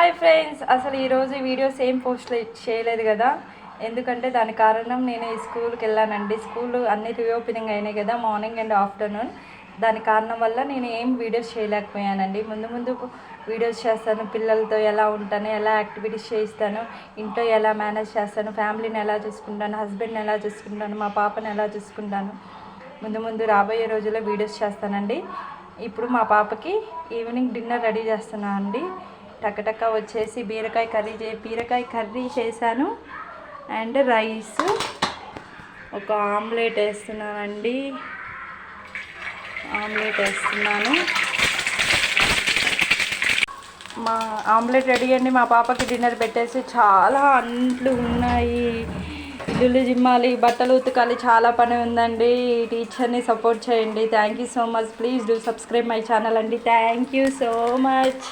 Hi friends, అసలు ఈరోజు ఈ వీడియో సేమ్ పోస్ట్ చేయలేదు కదా. ఎందుకంటే దాని కారణం నేను ఈ స్కూల్కి వెళ్ళానండి. స్కూల్ అన్ని రీఓపెనింగ్ అయినాయి కదా, మార్నింగ్ అండ్ ఆఫ్టర్నూన్. దాని కారణం వల్ల నేను ఏం వీడియోస్ చేయలేకపోయానండి. ముందు వీడియోస్ చేస్తాను, పిల్లలతో ఎలా ఉంటాను, ఎలా యాక్టివిటీస్ చేయిస్తాను, ఇంట్లో ఎలా మేనేజ్ చేస్తాను, ఫ్యామిలీని ఎలా చూసుకుంటాను, హస్బెండ్ని ఎలా చూసుకుంటాను, మా పాపని ఎలా చూసుకుంటాను, ముందు రాబోయే రోజుల్లో వీడియోస్ చేస్తానండి. ఇప్పుడు మా పాపకి ఈవినింగ్ డిన్నర్ రెడీ చేస్తున్నాను అండి. టకటక వచ్చేసి బీరకాయ కర్రీ చేశాను అండ్ రైస్, ఒక ఆమ్లెట్ వేస్తున్నానండి. మా ఆమ్లెట్ రెడీ అండి. మా పాపకి డిన్నర్ పెట్టేసి చాలా అంట్లు ఉన్నాయి, ఇల్లు జిమ్మాలి, బట్టలు ఉతకాలి, చాలా పని ఉందండి. టీచర్ని సపోర్ట్ చేయండి. Thank you so much. Please do subscribe my channel అండి. Thank you so much.